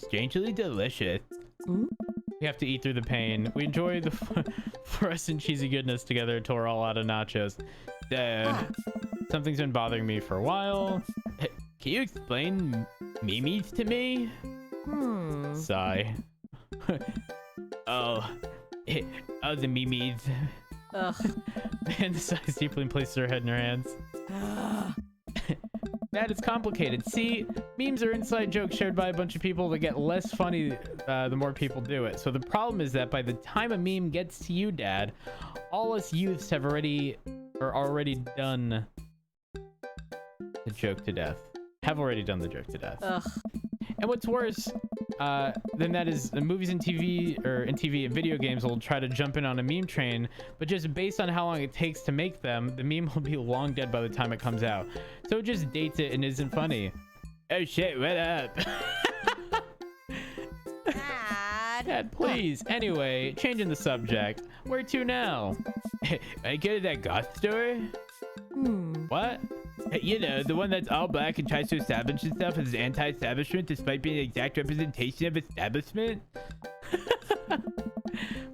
strangely delicious. We have to eat through the pain. We enjoy the fluorescent cheesy goodness together until we're all out of nachos. Something's been bothering me for a while. Can you explain memes to me? Sigh. Oh, the memes. Man sighs deeply and places her head in her hands. That is complicated. See, memes are inside jokes shared by a bunch of people that get less funny the more people do it. So the problem is that by the time a meme gets to you, Dad, all us youths have already done the joke to death. Have already done the joke to death. And what's worse than that is the movies and TV and video games will try to jump in on a meme train, but just based on how long it takes to make them, the meme will be long dead by the time it comes out. So it just dates it and isn't funny. Oh shit, what up? Dad, please. Anyway, changing the subject. Where to now? I go to that goth store? What? You know, the one that's all black and tries to establish itself as anti-establishment despite being an exact representation of establishment?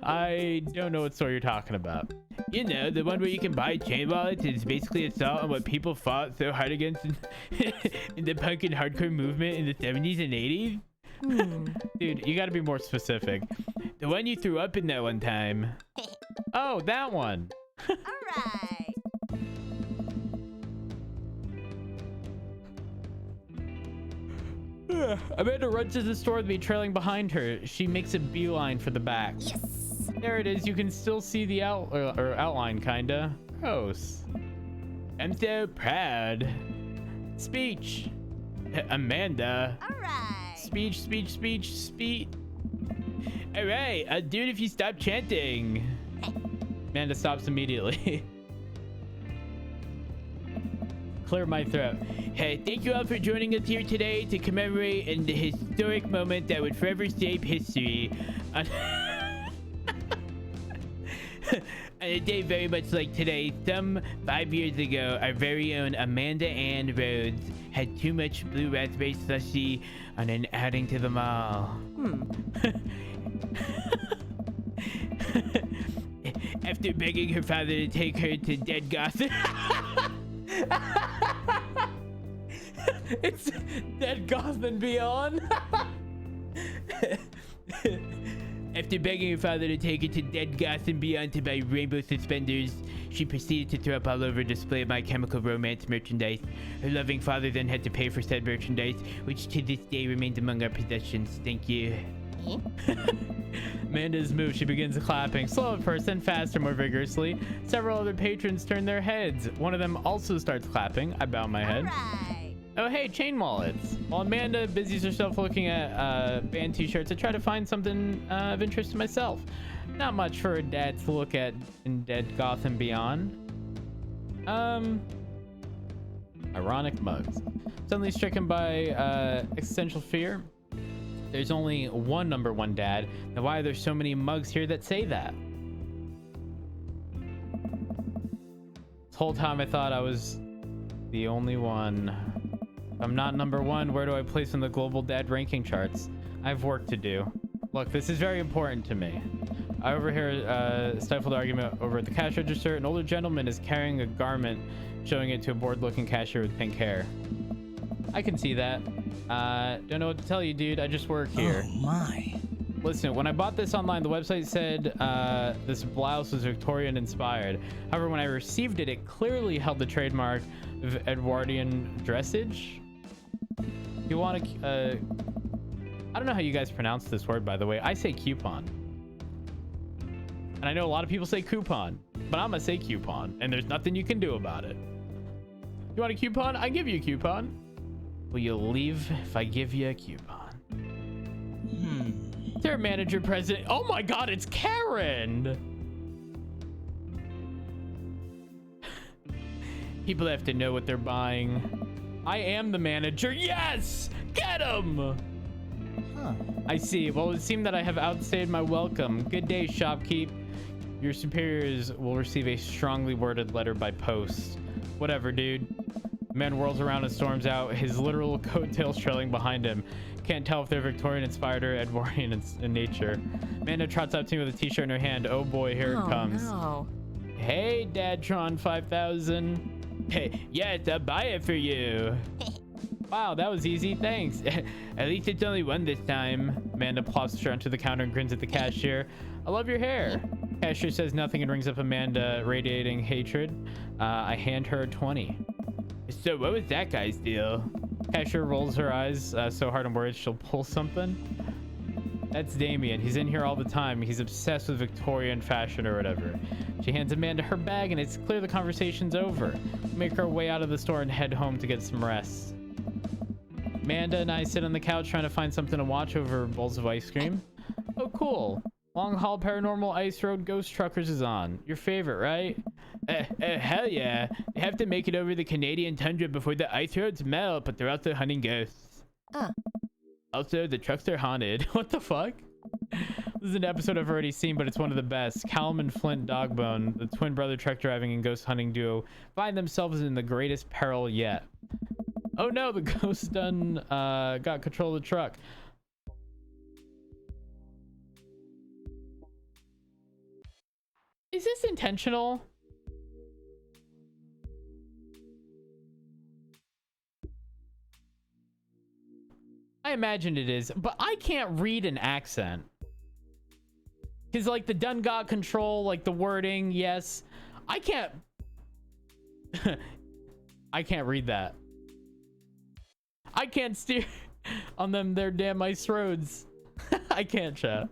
I don't know what store you're talking about. You know, the one where you can buy chain wallets and it's basically assault on what people fought so hard against in the punk and hardcore movement in the 70s and 80s? Dude, you gotta be more specific. The one you threw up in that one time. Oh, that one. All right. Amanda runs to the store with me trailing behind her. She makes a beeline for the back. Yes. There it is. You can still see the outline, kinda. Gross. I'm so proud. Speech. Amanda. All right. Speech. All right. I'll do it if you stop chanting. Amanda stops immediately. Clear my throat. Hey, thank you all for joining us here today to commemorate the historic moment that would forever shape history. On a day very much like today, some 5 years ago, our very own Amanda Ann Rhodes had too much blue raspberry slushy on an outing to the mall. After begging her father to take her to Dead Gotham. It's Dead Goth and Beyond. After begging her father to take her to Dead Goth and Beyond to buy rainbow suspenders, she proceeded to throw up all over a display of My Chemical Romance merchandise. Her loving father then had to pay for said merchandise, which to this day remains among our possessions. Thank you. Amanda's moved. She begins clapping, slow at first, then faster, more vigorously. Several other patrons turn their heads. One of them also starts clapping. I bow my head. Right. Oh, hey, chain wallets. While Amanda busies herself looking at band t-shirts, I try to find something of interest to myself. Not much for a dad to look at in Dead Goth and Beyond. Ironic mugs. Suddenly stricken by existential fear. There's only one number one dad. Now why are there so many mugs here that say that? This whole time I thought I was the only one. If I'm not number one, where do I place in the global dad ranking charts? I have work to do. Look, this is very important to me. I overhear a stifled argument over at the cash register. An older gentleman is carrying a garment, showing it to a bored-looking cashier with pink hair. I can see that. Don't know what to tell you, dude. I just work here. Oh my. Listen, when I bought this online, the website said this blouse was Victorian inspired. However, when I received it, it clearly held the trademark of Edwardian dressage. You want to... I don't know how you guys pronounce this word, by the way. I say coupon. And I know a lot of people say coupon, but I'm gonna say coupon, and there's nothing you can do about it. You want a coupon? I give you a coupon. Will you leave if I give you a coupon? Their manager president. Oh my god, it's Karen. People have to know what they're buying. I am the manager. Yes! Get him! I see. Well, it seemed that I have outstayed my welcome. Good day, shopkeep. Your superiors will receive a strongly worded letter by post. Whatever, dude. The man whirls around and storms out, his literal coattails trailing behind him. Can't tell if they're Victorian inspired or Edwardian in nature. Amanda trots up to me with a t-shirt in her hand. Oh boy, here it comes. No. Hey, Dadtron 5000. Hey, yes, I'll buy it for you. Wow, that was easy. Thanks. At least it's only one this time. Amanda plops the shirt onto the counter and grins at the cashier. I love your hair. Cashier says nothing and rings up Amanda, radiating hatred. I hand her a 20. So what was that guy's deal? Cashier rolls her eyes so hard I'm worried she'll pull something. That's Damien. He's in here all the time. He's obsessed with Victorian fashion or whatever. She hands Amanda her bag and it's clear the conversation's over. We make our way out of the store and head home to get some rest. Amanda and I sit on the couch trying to find something to watch over bowls of ice cream. Oh, cool. Long Haul Paranormal Ice Road Ghost Truckers is on. Your favorite, right? Hell yeah. They have to make it over the Canadian tundra before the ice roads melt, but they're also hunting ghosts. Also, the trucks are haunted. What the fuck? This is an episode I've already seen, but it's one of the best. Callum and Flint Dogbone, the twin brother truck driving and ghost hunting duo, find themselves in the greatest peril yet. Oh no, the ghost got control of the truck. Is this intentional? I imagine it is, but I can't read an accent. Because like the done got control, like the wording, yes. I can't I can't read that. I can't steer on their damn ice roads. I can't, chat.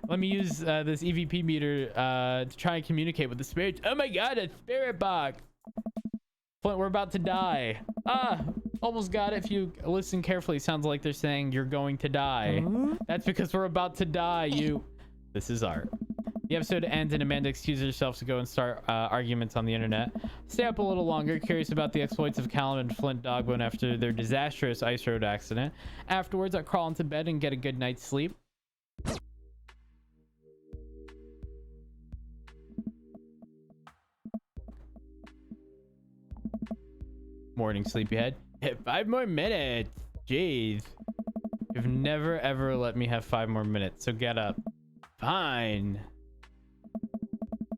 Let me use this EVP meter to try and communicate with the spirits. Oh my god, a spirit box. Flint, we're about to die. Almost got it. If you listen carefully, sounds like they're saying you're going to die. That's because we're about to die. This is art. The episode ends and Amanda excuses herself to go and start arguments on the internet. Stay up a little longer, curious about the exploits of Callum and Flint Dogbone after their disastrous ice road accident. Afterwards, I crawl into bed and get a good night's sleep. Morning, sleepyhead. 5 more minutes. Jeez. You've never ever let me have 5 more minutes, so get up. Fine.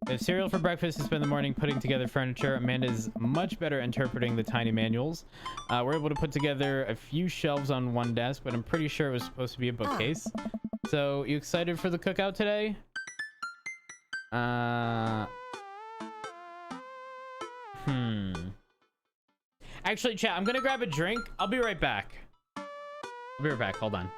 We have cereal for breakfast and spend the morning putting together furniture. Amanda's much better interpreting the tiny manuals. We're able to put together a few shelves on one desk, but I'm pretty sure it was supposed to be a bookcase. So, you excited for the cookout today? Actually, chat, I'm gonna grab a drink. I'll be right back. Hold on.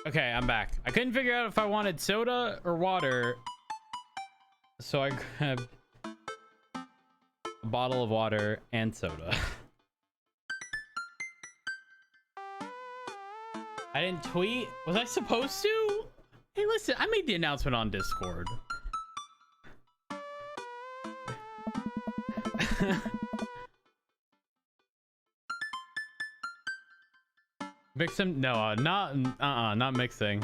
Okay, I'm back. I couldn't figure out if I wanted soda or water, so I grabbed a bottle of water and soda. I didn't tweet. Was I supposed to? Hey, listen, I made the announcement on Discord. Mix them? No, not mixing.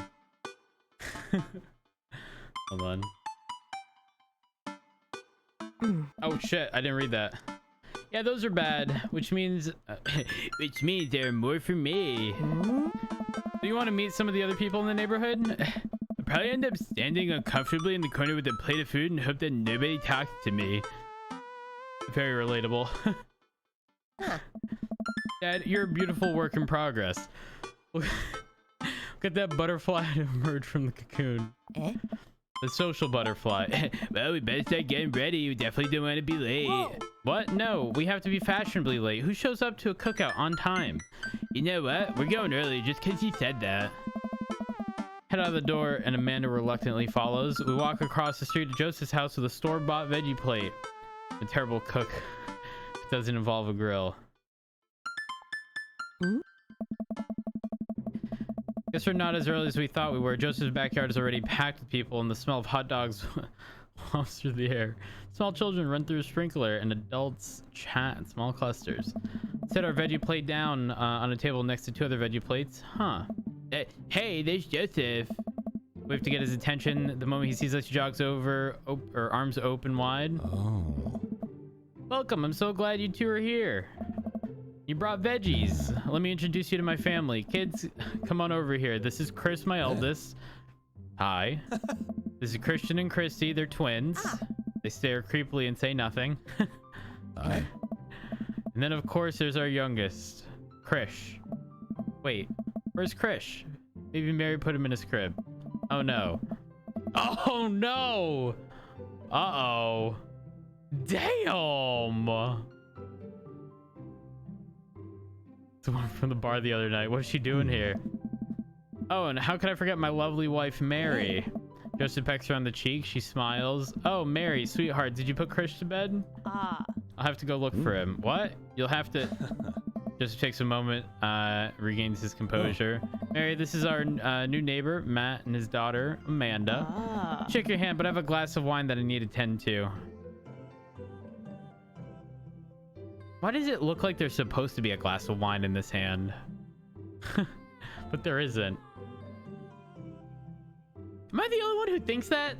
Hold on. Oh shit, I didn't read that. Yeah, those are bad, which means there are more for me. Do you want to meet some of the other people in the neighborhood? I'll probably end up standing uncomfortably in the corner with a plate of food and hope that nobody talks to me. Very relatable. Dad, you're a beautiful work in progress. Look at that butterfly emerge from the cocoon. The social butterfly. Well, we better start getting ready. We definitely don't want to be late. Whoa. What? No, we have to be fashionably late. Who shows up to a cookout on time? You know what? We're going early just because you said that. Head out of the door and Amanda reluctantly follows. We walk across the street to Joseph's house with a store-bought veggie plate. A terrible cook. It doesn't involve a grill. Guess we're not as early as we thought we were. Joseph's backyard is already packed with people and the smell of hot dogs wafts through the air. Small children run through a sprinkler and adults chat in small clusters. Set our veggie plate down on a table next to two other veggie plates. Huh. Hey, there's Joseph. We have to get his attention. The moment he sees us, he jogs over, arms open wide. Oh. Welcome. I'm so glad you two are here. You brought veggies. Let me introduce you to my family. Kids, come on over here. This is Chris, my eldest. Hi. This is Christian and Christy. They're twins. They stare creepily and say nothing. Hi. And then, of course, there's our youngest, Krish. Wait, where's Krish? Maybe Mary put him in his crib. Oh, no. Oh, no. Uh-oh. Damn. The one from the bar the other night. What's she doing here? Oh, and how could I forget my lovely wife, Mary? Joseph pecks her on the cheek. She smiles. Oh, Mary, sweetheart, did you put Krish to bed? I'll have to go look for him. What? You'll have to... Joseph takes a moment, regains his composure. Mary, this is our new neighbor, Matt, and his daughter, Amanda. Shake your hand, but I have a glass of wine that I need to tend to. Why does it look like there's supposed to be a glass of wine in this hand? But there isn't. Am I the only one who thinks that?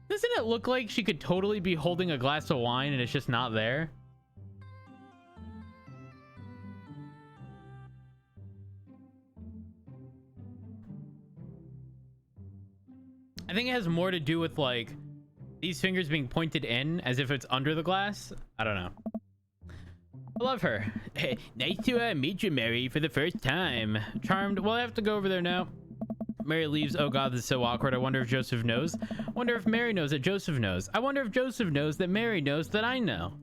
Doesn't it look like she could totally be holding a glass of wine and it's just not there? I think it has more to do with like these fingers being pointed in as if it's under the glass. I don't know. I love her. Hey, nice to meet you, Mary, for the first time. Charmed. Well, I have to go over there now. Mary leaves. Oh god, this is so awkward. I wonder if Joseph knows. I wonder if Mary knows that Joseph knows. I wonder if Joseph knows that Mary knows that I know.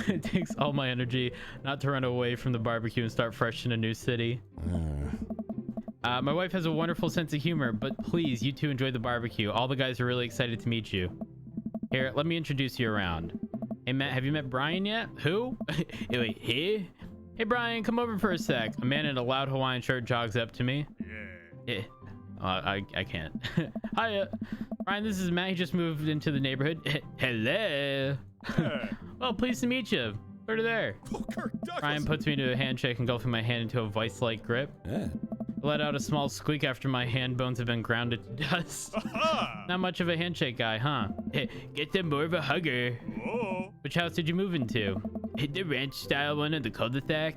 It takes all my energy not to run away from the barbecue and start fresh in a new city. My wife has a wonderful sense of humor, but please, you two enjoy the barbecue. All the guys are really excited to meet you. Here, let me introduce you around. Hey, Matt, have you met Brian yet? Who? Wait, here? Hey, Brian, come over for a sec. A man in a loud Hawaiian shirt jogs up to me. Yeah. I can't. Hi, Brian, this is Matt. He just moved into the neighborhood. Hello. Well, pleased to meet you. Over there. Brian puts me into a handshake, engulfing my hand into a vice-like grip. I let out a small squeak after my hand bones have been grounded to dust. Not much of a handshake guy, huh? Get them more of a hugger. Which house did you move into? The ranch-style one in the cul-de-sac.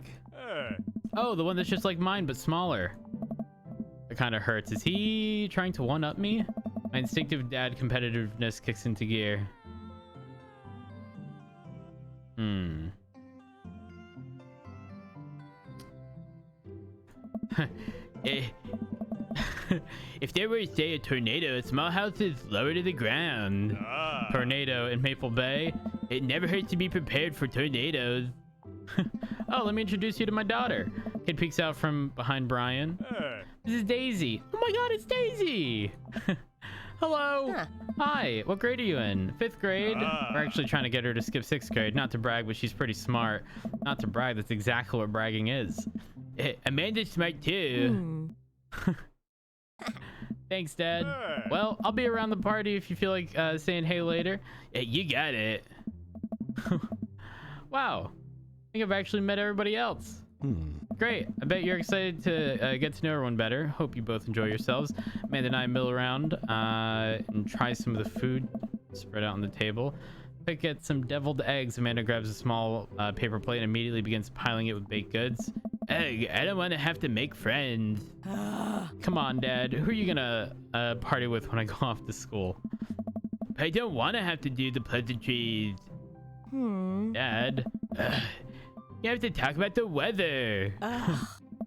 Oh, the one that's just like mine, but smaller. It kind of hurts. Is he trying to one-up me? My instinctive dad competitiveness kicks into gear. If there were, say, a tornado, a small house is lower to the ground. Tornado in Maple Bay. It never hurts to be prepared for tornadoes. Oh, let me introduce you to my daughter. Kid peeks out from behind Brian. This is Daisy. Oh my god, it's Daisy! Hello. Huh. Hi. What grade are you in? 5th grade? We're actually trying to get her to skip 6th grade. Not to brag, but she's pretty smart. Not to brag, that's exactly what bragging is. Amanda's smart too. Thanks, Dad. Well, I'll be around the party if you feel like saying hey later. You got it. Wow. I think I've actually met everybody else. Great. I bet you're excited to get to know everyone better. Hope you both enjoy yourselves. Amanda and I mill around and try some of the food spread out on the table. Pick at some deviled eggs. Amanda grabs a small paper plate and immediately begins piling it with baked goods. Egg, I don't want to have to make friends. Come on, Dad. Who are you gonna party with when I go off to school? I don't want to have to do the pleasantries. Dad. You have to talk about the weather.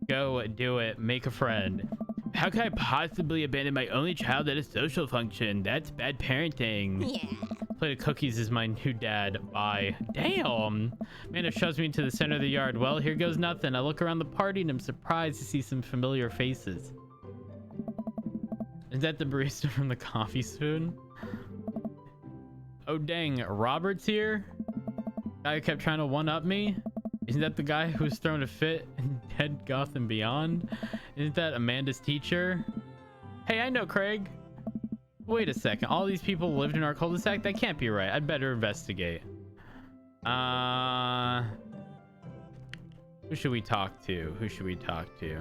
Go do it. Make a friend. How can I possibly abandon my only child at a social function? That's bad parenting. Yeah. Plate of cookies is my new dad. Bye. Damn. Amanda shoves me into the center of the yard. Well, here goes nothing. I look around the party and I'm surprised to see some familiar faces. Is that the barista from the Coffee Spoon? Oh dang, Robert's here? Guy who kept trying to one-up me? Isn't that the guy who was throwing a fit in Dead Gotham Beyond? Isn't that Amanda's teacher? Hey, I know Craig. Wait a second. All these people lived in our cul-de-sac? That can't be right. I'd better investigate. Who should we talk to? Who should we talk to?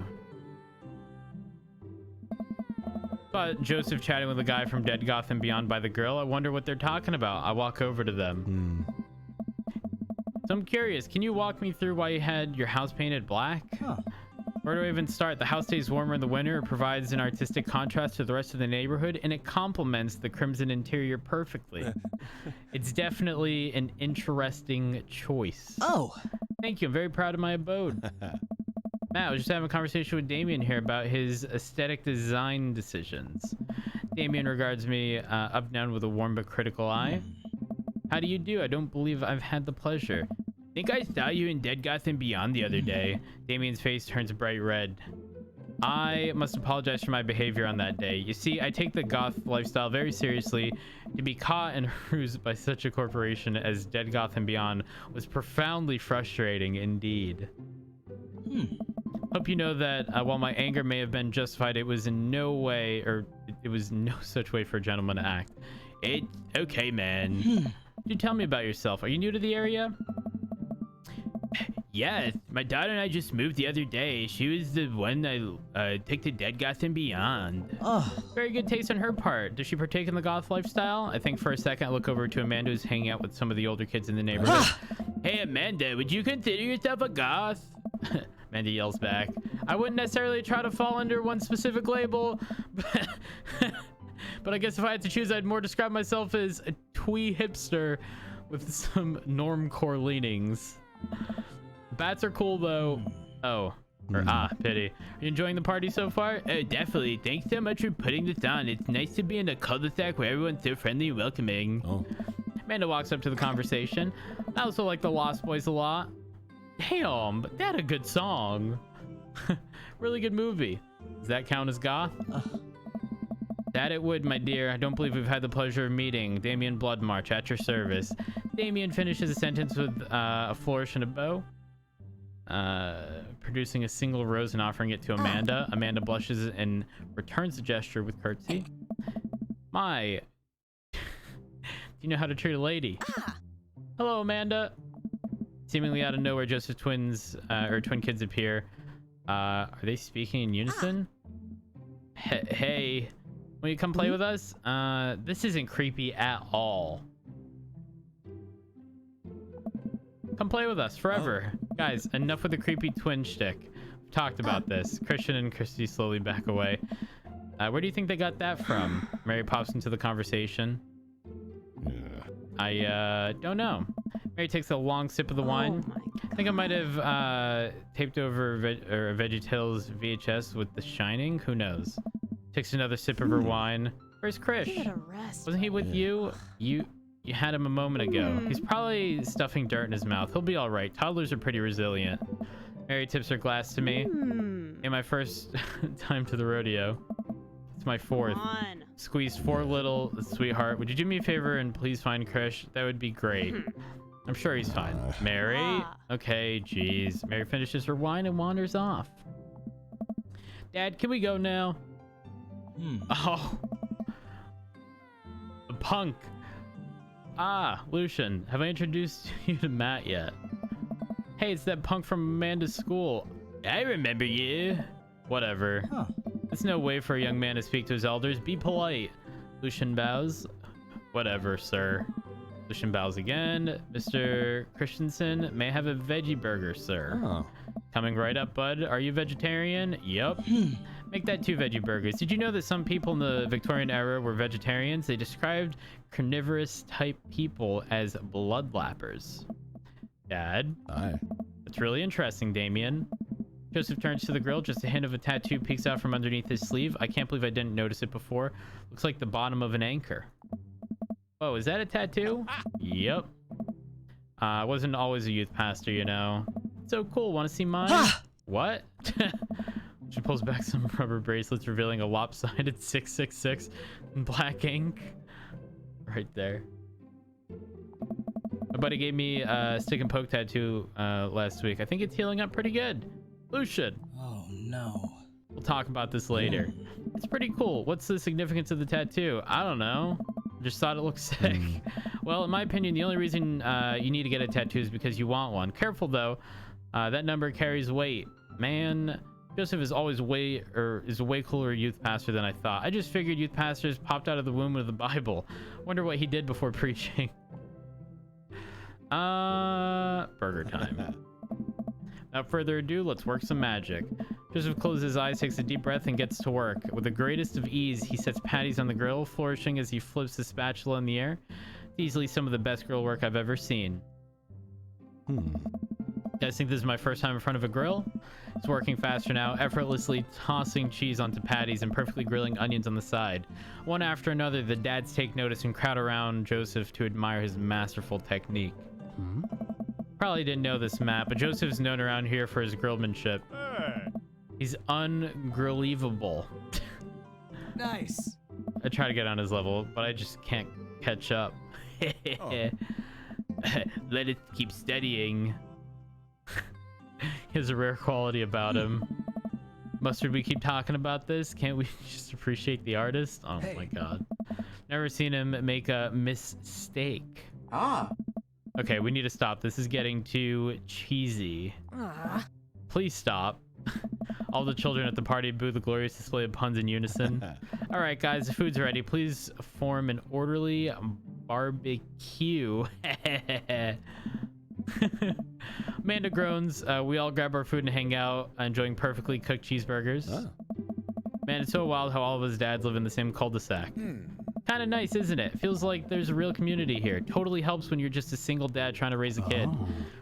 But Joseph chatting with a guy from Dead Gotham Beyond by the girl. I wonder what they're talking about. I walk over to them. So I'm curious, can you walk me through why you had your house painted black? Where do I even start? The house stays warmer in the winter. It provides an artistic contrast to the rest of the neighborhood, and it complements the crimson interior perfectly. It's definitely an interesting choice. Oh. Thank you. I'm very proud of my abode. Matt, I was just having a conversation with Damien here about his aesthetic design decisions. Damien regards me up and down with a warm but critical eye. How do you do? I don't believe I've had the pleasure. I think I saw you in Dead Gotham Beyond the other day. Damien's face turns bright red. I must apologize for my behavior on that day. You see, I take the goth lifestyle very seriously. To be caught and rused by such a corporation as Dead Gotham Beyond was profoundly frustrating indeed. Hope you know that while my anger may have been justified, it was in no way, or it was no such way for a gentleman to act. It's okay, man. You tell me about yourself. Are you new to the area? Yes, my daughter and I just moved the other day. She was the one I took to Dead Gotham Beyond. Very good taste on her part. Does she partake in the goth lifestyle? I think for a second I look over to Amanda, who's hanging out with some of the older kids in the neighborhood. Hey, Amanda, would you consider yourself a goth? Amanda yells back. I wouldn't necessarily try to fall under one specific label, but I guess if I had to choose, I'd more describe myself as a twee hipster with some normcore leanings. Bats are cool though. Oh, or pity. Are you enjoying the party so far? Oh, definitely. Thanks so much for putting this on. It's nice to be in a cul-de-sac where everyone's so friendly and welcoming. Amanda walks up to the conversation. I also like the Lost Boys a lot. Damn, but that a good song. Really good movie. Does that count as goth? That it would, my dear. I don't believe we've had the pleasure of meeting. Damien Bloodmarch, at your service. Damien finishes a sentence with a flourish and a bow. Producing a single rose and offering it to Amanda. Amanda blushes and returns the gesture with curtsy. My. Do you know how to treat a lady? Hello, Amanda. Seemingly out of nowhere, Joseph twin kids appear. Are they speaking in unison? Hey, will you come play with us? This isn't creepy at all. Come play with us forever. Guys, enough with the creepy twin shtick. We've talked about this. Christian and Christy slowly back away. Where do you think they got that from? Mary pops into the conversation. I don't know. Mary takes a long sip of the wine. I think I might have taped over VeggieTales VHS with The Shining. Who knows? Takes another sip of her wine. Where's Krish? Wasn't he with you? You had him a moment ago. He's probably stuffing dirt in his mouth. He'll be all right. Toddlers are pretty resilient. Mary tips her glass to me. In my first time to the rodeo. It's my fourth. Squeezed 4 little, sweetheart. Would you do me a favor and please find Krish? That would be great. I'm sure he's fine. Mary? Okay, jeez. Mary finishes her wine and wanders off. Dad, can we go now? Oh. The punk. Ah, Lucian. Have I introduced you to Matt yet? Hey, it's that punk from Amanda's school. I remember you. Whatever. There's no way for a young man to speak to his elders. Be polite. Lucian bows. Whatever, sir. Lucian bows again. Mr. Christensen, may I have a veggie burger, sir? Coming right up, bud. Are you vegetarian? Yup. Make that 2 veggie burgers. Did you know that some people in the Victorian era were vegetarians? They described carnivorous type people as bloodlappers. Dad? Aye. That's really interesting, Damien. Joseph turns to the grill. Just a hint of a tattoo peeks out from underneath his sleeve. I can't believe I didn't notice it before. Looks like the bottom of an anchor. Oh, is that a tattoo? Yep. I wasn't always a youth pastor, you know. So cool. Want to see mine? What? She pulls back some rubber bracelets, revealing a lopsided 666 in black ink. Right there. My buddy gave me a stick and poke tattoo last week. I think it's healing up pretty good. Lucian. Oh no. We'll talk about this later. It's pretty cool. What's the significance of the tattoo? I don't know. Just thought it looked sick. Well, in my opinion, the only reason you need to get a tattoo is because you want one. Careful though. That number carries weight. Man, Joseph is always way cooler youth pastor than I thought. I just figured youth pastors popped out of the womb of the Bible. Wonder what he did before preaching. Burger time. Without further ado, let's work some magic. Joseph closes his eyes, takes a deep breath, and gets to work. With the greatest of ease, he sets patties on the grill, flourishing as he flips the spatula in the air. It's easily some of the best grill work I've ever seen. You guys think this is my first time in front of a grill? It's working faster now, effortlessly tossing cheese onto patties and perfectly grilling onions on the side. One after another, the dads take notice and crowd around Joseph to admire his masterful technique. Probably didn't know this, Matt, but Joseph's known around here for his grillmanship. He's ungrillevable. Nice. I try to get on his level, but I just can't catch up. Let it keep studying. He has a rare quality about him. Mustard, we keep talking about this. Can't we just appreciate the artist? Oh my god. Never seen him make a mistake. Okay, we need to stop. This is getting too cheesy. Please stop. All the children at the party boo the glorious display of puns in unison. All right, guys, the food's ready. Please form an orderly barbecue. Amanda groans. We all grab our food and hang out, enjoying perfectly cooked cheeseburgers. Man, it's so wild how all of us dads live in the same cul-de-sac. Kind of nice, isn't it? Feels like there's a real community here. Totally helps when you're just a single dad trying to raise a kid.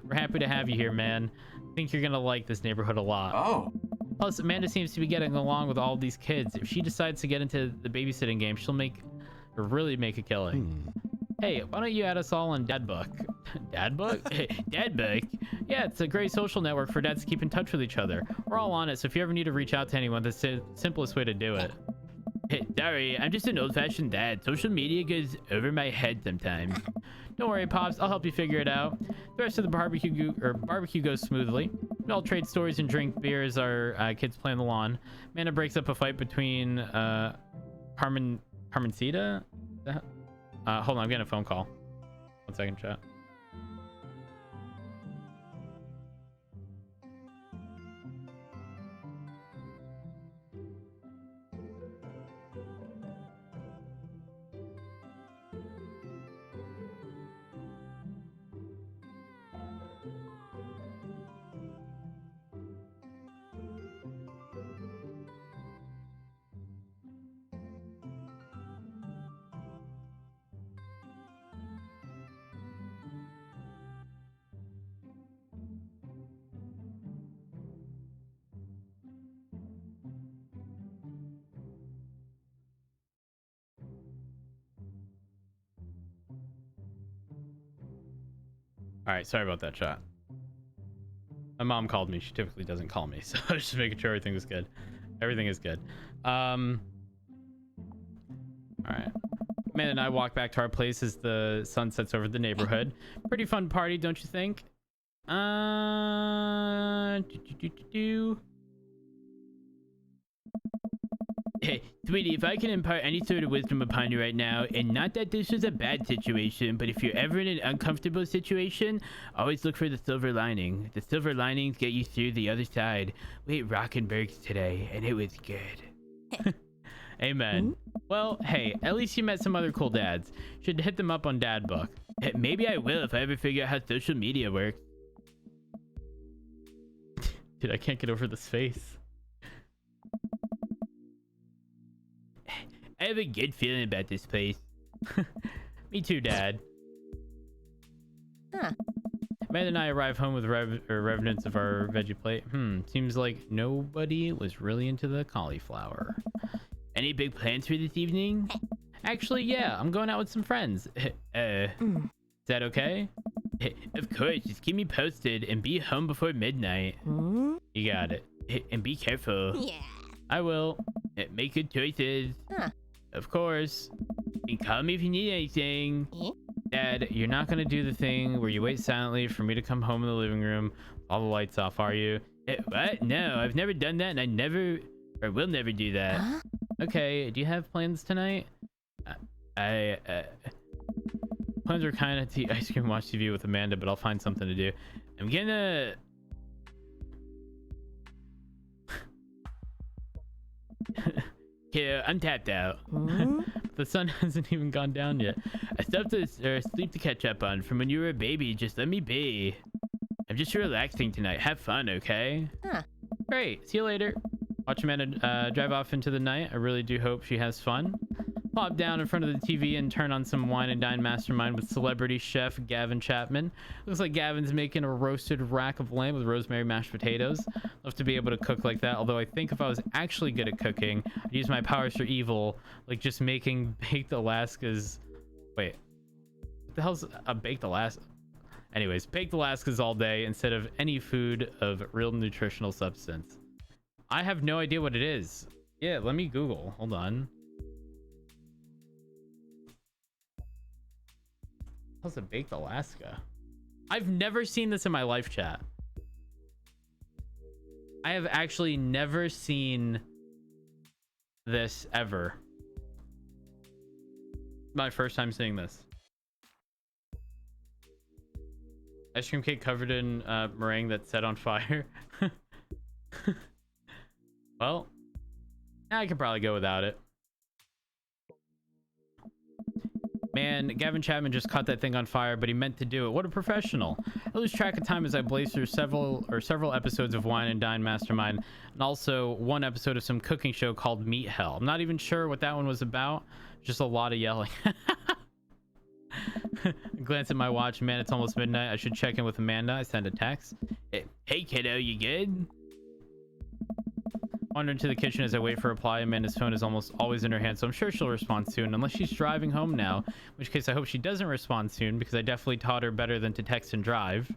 We're happy to have you here, man. Think you're gonna like this neighborhood a lot. Plus, Amanda seems to be getting along with all these kids. If she decides to get into the babysitting game, she'll really make a killing. Hey, why don't you add us all on Dadbook? Dadbook? Dadbook? Yeah, it's a great social network for dads to keep in touch with each other. We're all on it, so if you ever need to reach out to anyone, that's the simplest way to do it. Hey, sorry, I'm just an old-fashioned dad. Social media goes over my head sometimes. Don't worry, Pops. I'll help you figure it out. The rest of the barbecue goes smoothly. We all trade stories and drink beer as our kids play on the lawn. Amanda breaks up a fight between Carmencita? Hold on, I'm getting a phone call. 1 second, chat. All right, sorry about that, chat. My mom called me. She typically doesn't call me, so I was just making sure everything was good. Everything is good. All right. Man and I walk back to our place as the sun sets over the neighborhood. Pretty fun party, don't you think? Hey, sweetie, if I can impart any sort of wisdom upon you right now, and not that this is a bad situation, but if you're ever in an uncomfortable situation, always look for the silver lining. The silver linings get you through the other side. We ate Rockenbergs today, and it was good. Amen. Well, hey, at least you met some other cool dads. Should hit them up on Dad Book. Maybe I will if I ever figure out how social media works. Dude, I can't get over this face. I have a good feeling about this place. Me too, Dad. Huh. Amanda and I arrive home with revenants of our veggie plate. Seems like nobody was really into the cauliflower. Any big plans for this evening? Actually, yeah, I'm going out with some friends. Is that okay? Of course, just keep me posted and be home before midnight. You got it. And be careful. Yeah. I will. Make good choices. Huh. Of course. And call me if you need anything. Dad, you're not gonna do the thing where you wait silently for me to come home in the living room, all the lights off, are you? What? No, I've never done that, and I never, or will never do that. Huh? Okay, do you have plans tonight? Plans are kind of to ice cream watch TV with Amanda, but I'll find something to do. I'm gonna... Yeah, I'm tapped out. The sun hasn't even gone down yet. I still have to sleep to catch up on from when you were a baby. Just let me be. I'm just relaxing tonight. Have fun, okay? Huh. Great. See you later. Watch Amanda drive off into the night. I really do hope she has fun. Pop down in front of the TV and turn on some Wine and Dine Mastermind with celebrity chef Gavin Chapman. Looks like Gavin's making a roasted rack of lamb with rosemary mashed potatoes. Love to be able to cook like that, although I think if I was actually good at cooking, I'd use my powers for evil, like just making baked Alaskas. Wait, what the hell's a baked Alaska? Anyways, baked Alaskas all day instead of any food of real nutritional substance. I have no idea what it is. Yeah, let me Google. Hold on. How's a baked Alaska? I've never seen this in my life, chat. I have actually never seen this ever. My first time seeing this. Ice cream cake covered in meringue that's set on fire. Well, I could probably go without it. Man, Gavin Chapman just caught that thing on fire, but he meant to do it. What a professional. I lose track of time as I blaze through several episodes of Wine and Dine Mastermind, and also one episode of some cooking show called Meat Hell. I'm not even sure what that one was about. Just a lot of yelling. Glance at my watch. Man, it's almost midnight. I should check in with Amanda. I send a text. Hey, kiddo, you good? Wander into the kitchen as I wait for a reply. Amanda's phone is almost always in her hand, so I'm sure she'll respond soon, unless she's driving home now, in which case I hope she doesn't respond soon, because I definitely taught her better than to text and drive.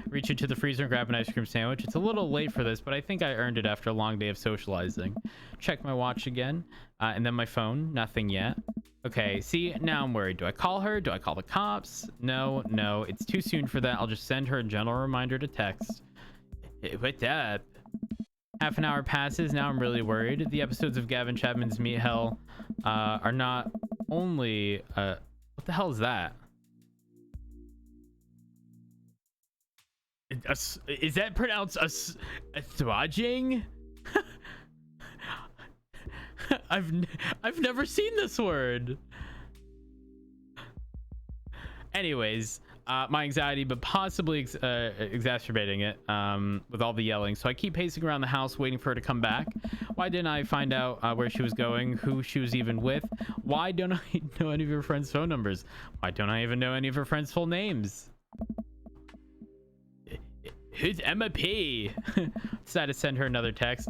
Reach into the freezer and grab an ice cream sandwich. It's a little late for this, but I think I earned it after a long day of socializing. Check my watch again, and then my phone. Nothing yet. Okay, see, now I'm worried. Do I call her? Do I call the cops? No, it's too soon for that. I'll just send her a gentle reminder to text. Hey, what's up? Half an hour passes. Now I'm really worried. The episodes of Gavin Chapman's Meat Hell are not only... what the hell is that? Is that pronounced assuaging? I've never seen this word. Anyways, my anxiety, but possibly exacerbating it with all the yelling. So I keep pacing around the house waiting for her to come back. Why didn't I find out where she was going, who she was even with? Why don't I know any of her friends' phone numbers? Why don't I even know any of her friends' full names? Who's Emma P? Decided to send her another text.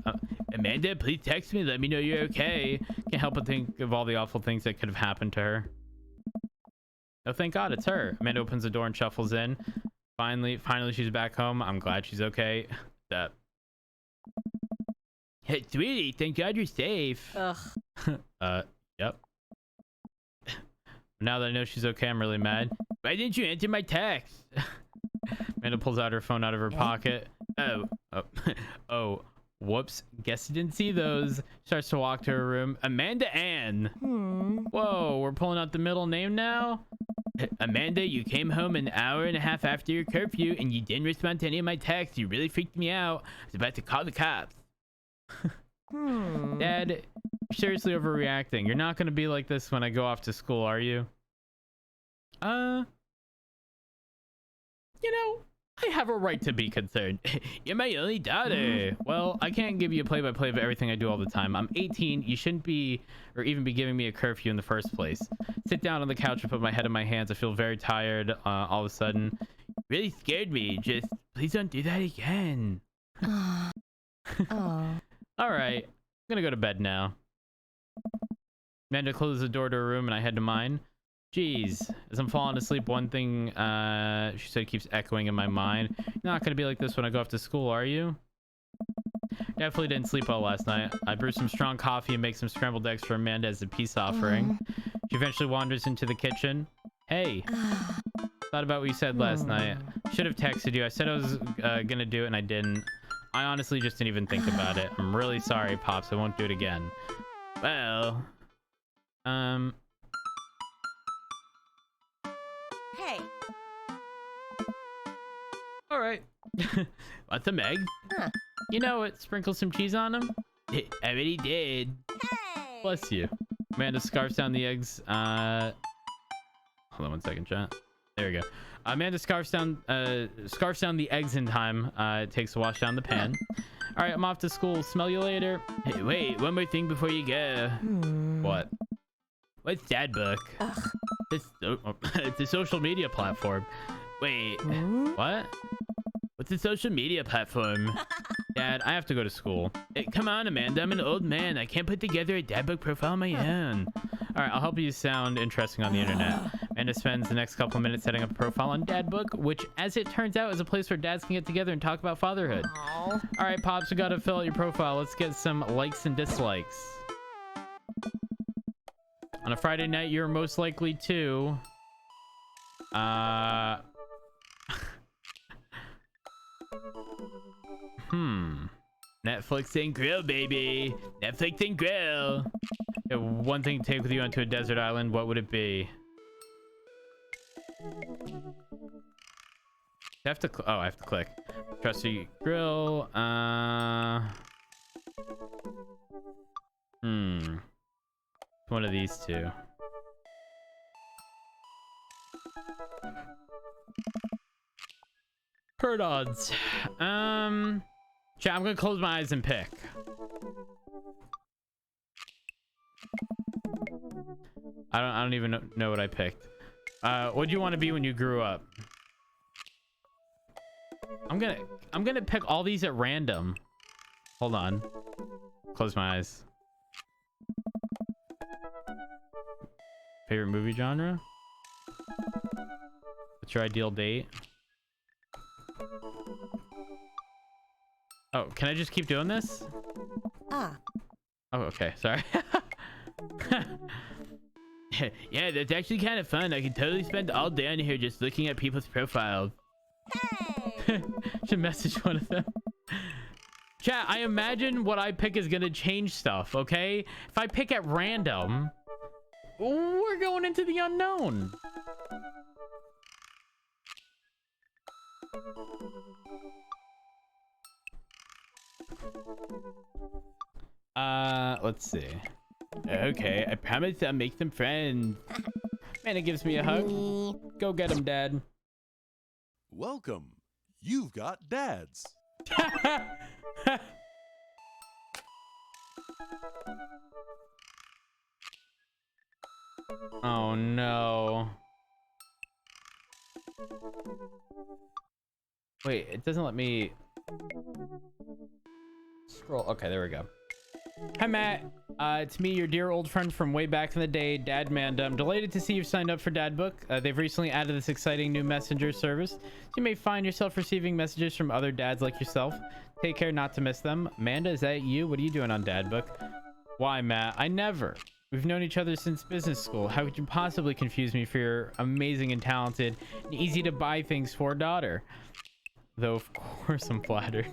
Amanda, please text me. Let me know you're okay. Can't help but think of all the awful things that could have happened to her. Oh, thank God, it's her. Amanda opens the door and shuffles in. Finally she's back home. I'm glad she's okay. That. Hey, sweetie, thank God you're safe. Ugh. Yep. Now that I know she's okay, I'm really mad. Why didn't you answer my text? Amanda pulls out her phone out of her pocket. Oh, whoops. Guess you didn't see those. Starts to walk to her room. Amanda Ann. Whoa, we're pulling out the middle name now? Amanda, you came home an hour and a half after your curfew and you didn't respond to any of my texts. You really freaked me out. I was about to call the cops. Dad, you're seriously overreacting. You're not going to be like this when I go off to school, are you? You know, I have a right to be concerned. You're my only daughter. Well, I can't give you a play-by-play of everything I do all the time. I'm 18. You shouldn't be, or even be giving me a curfew in the first place. Sit down on the couch and put my head in my hands. I feel very tired all of a sudden. Really scared me. Just, please don't do that again. Oh. All right. I'm going to go to bed now. Amanda closes the door to her room and I head to mine. Jeez, as I'm falling asleep, one thing she said keeps echoing in my mind. You're not going to be like this when I go off to school, are you? Definitely didn't sleep well last night. I brewed some strong coffee and make some scrambled eggs for Amanda as a peace offering. She eventually wanders into the kitchen. Hey, thought about what you said last night. Should have texted you. I said I was going to do it and I didn't. I honestly just didn't even think about it. I'm really sorry, Pops. I won't do it again. Well, Hey. all right. Want some eggs? Huh. You know it. Sprinkle some cheese on them. I already did. Hey. Bless you. Amanda scarfs down the eggs. Hold on one second, chat. There we go. Amanda scarfs down the eggs in time. It takes to wash down the pan. All right, I'm off to school. Smell you later. Hey, wait, one more thing before you go. What? What's that book? It's a social media platform. Wait, what? What's a social media platform? Dad, I have to go to school. Hey, come on, Amanda. I'm an old man. I can't put together a dad book profile on my own. All right, I'll help you sound interesting on the internet. Amanda spends the next couple of minutes setting up a profile on Dad Book, which, as it turns out, is a place where dads can get together and talk about fatherhood. All right, Pops, we got to fill out your profile. Let's get some likes and dislikes. On a Friday night, you're most likely to... Netflix and grill, baby. Netflix and grill. Yeah, one thing to take with you onto a desert island, what would it be? I have to I have to click. Trusty grill. One of these two. Herd odds. Chat, I'm gonna close my eyes and pick. I don't even know what I picked. What do you want to be when you grew up? I'm gonna pick all these at random. Hold on. Close my eyes. Favorite movie genre? What's your ideal date? Oh, can I just keep doing this? Oh, okay. Sorry. Yeah, that's actually kind of fun. I can totally spend all day on here just looking at people's profiles. Hey. Should message one of them. Chat, I imagine what I pick is gonna change stuff, okay? If I pick at random, we're going into the unknown. Let's see. Okay, I promise I'll make some friends. Man, it gives me a hug. Go get him, Dad. Welcome. You've got dads. Oh no. Wait, it doesn't let me scroll. Okay, there we go. Hi, Matt. It's me, your dear old friend from way back in the day, Dad Manda. I'm delighted to see you've signed up for Dadbook. They've recently added this exciting new messenger service. So you may find yourself receiving messages from other dads like yourself. Take care not to miss them. Manda, is that you? What are you doing on Dadbook? Why, Matt? I never. We've known each other since business school. How could you possibly confuse me for your amazing and talented and easy to buy things for daughter? Though, of course, I'm flattered.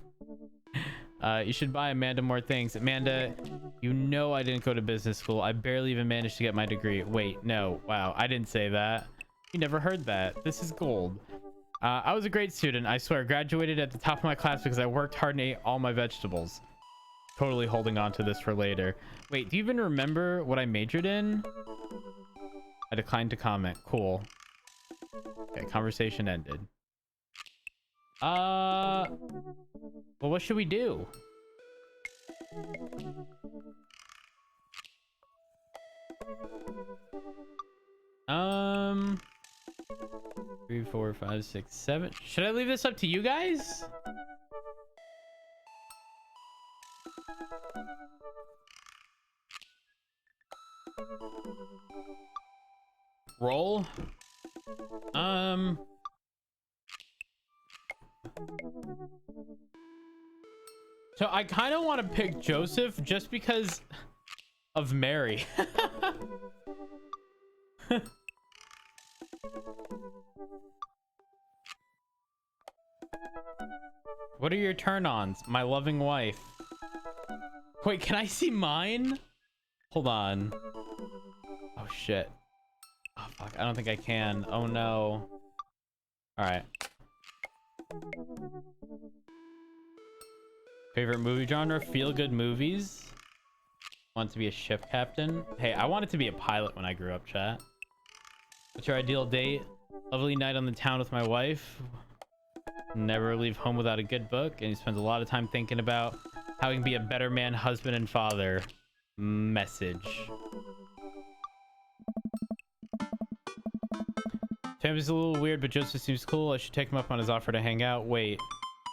You should buy Amanda more things. Amanda, you know I didn't go to business school. I barely even managed to get my degree. Wait, no. Wow, I didn't say that. You never heard that. This is gold. I was a great student. I swear, graduated at the top of my class because I worked hard and ate all my vegetables. Totally holding on to this for later. Wait, do you even remember what I majored in? I declined to comment. Cool. Okay, conversation ended. Well, what should we do? Three, 4, 5, 6, 7. Should I leave this up to you guys? Roll. So I kind of want to pick Joseph just because of Mary. What are your turn-ons? My loving wife. Wait, can I see mine? Hold on. Oh, shit. Oh, fuck. I don't think I can. Oh, no. All right. Favorite movie genre? Feel-good movies. Want to be a ship captain? Hey, I wanted to be a pilot when I grew up, chat. What's your ideal date? Lovely night on the town with my wife. Never leave home without a good book. And he spends a lot of time thinking about how he can be a better man, husband, and father. Message. Family's a little weird, but Joseph seems cool. I should take him up on his offer to hang out. Wait.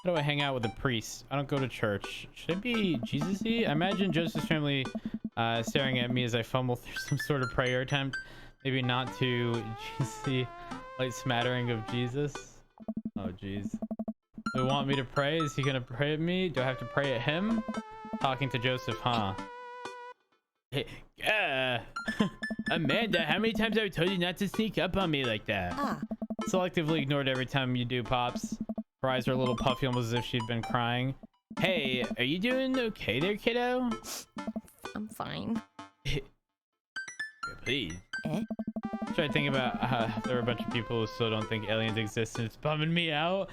How do I hang out with a priest? I don't go to church. Should I be Jesus-y? I imagine Joseph's family staring at me as I fumble through some sort of prayer attempt. Maybe not too Jesus-y, light smattering of Jesus. Oh, jeez. Do you want me to pray? Is he gonna pray at me? Do I have to pray at him? Talking to Joseph, huh? Hey, Amanda, how many times have I told you not to sneak up on me like that? Selectively ignored every time you do, Pops. Her eyes were a little puffy, almost as if she'd been crying. Hey, are you doing okay there, kiddo? I'm fine. Please. Eh? Try to think about there are a bunch of people who still don't think aliens exist, and it's bumming me out.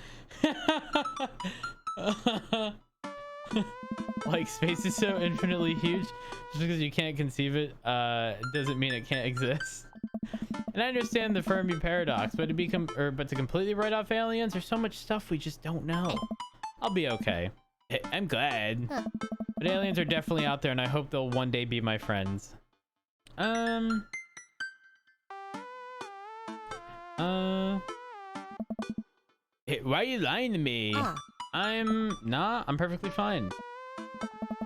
Like, space is so infinitely huge, just because you can't conceive it doesn't mean it can't exist. And I understand the Fermi paradox, but to completely write off aliens, there's so much stuff we just don't know. I'll be okay. I'm glad. But aliens are definitely out there, and I hope they'll one day be my friends. Hey, why are you lying to me? I'm perfectly fine.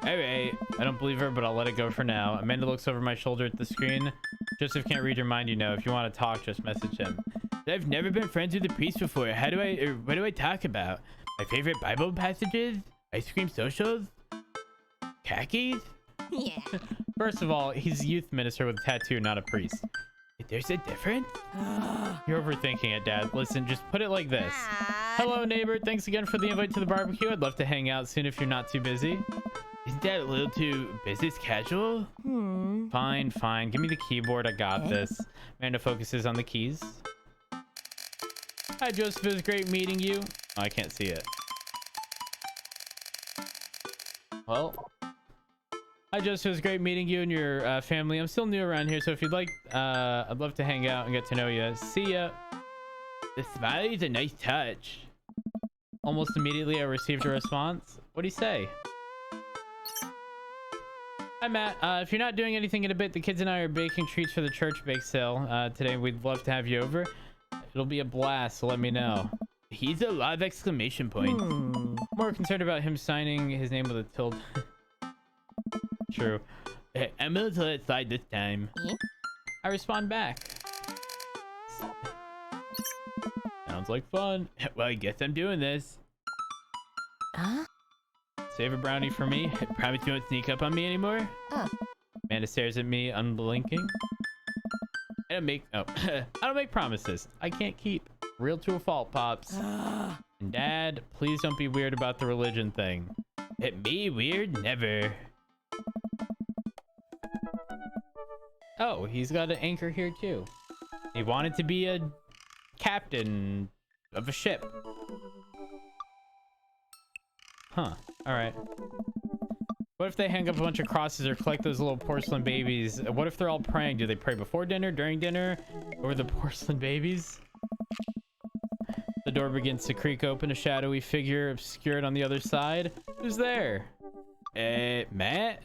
Alright, I don't believe her, but I'll let it go for now. Amanda looks over my shoulder at the screen. Joseph can't read your mind, you know. If you want to talk, just message him. I've never been friends with a priest before. What do I talk about? My favorite Bible passages? Ice cream socials? Khakis? Yeah. First of all, he's a youth minister with a tattoo, not a priest. There's a difference? You're overthinking it, Dad. Listen, just put it like this. Hello, neighbor. Thanks again for the invite to the barbecue. I'd love to hang out soon if you're not too busy. Isn't that a little too business casual? Fine, fine. Give me the keyboard. I got this. Amanda focuses on the keys. Hi, Joseph. It was great meeting you. Oh, I can't see it. Well... Hi, Joseph. It was great meeting you and your family. I'm still new around here, so if you'd like, I'd love to hang out and get to know you. See ya. The smiley's a nice touch. Almost immediately, I received a response. What'd he say? Hi, Matt. If you're not doing anything in a bit, the kids and I are baking treats for the church bake sale today. We'd love to have you over. It'll be a blast, so let me know. He's a lot of exclamation points. More concerned about him signing his name with a tilde. True. Hey, I'm gonna let it slide this time. Yeah. I respond back. Sounds like fun. Well, I guess I'm doing this. Huh? Save a brownie for me. Promise you won't sneak up on me anymore? Amanda stares at me, unblinking. I don't make promises I can't keep. Real to a fault, Pops. And Dad, please don't be weird about the religion thing. Me weird? Never. Oh, he's got an anchor here too. He wanted to be a captain of a ship. Huh. Alright. What if they hang up a bunch of crosses or collect those little porcelain babies? What if they're all praying? Do they pray before dinner, during dinner, or the porcelain babies? The door begins to creak open, a shadowy figure obscured on the other side. Who's there? Matt?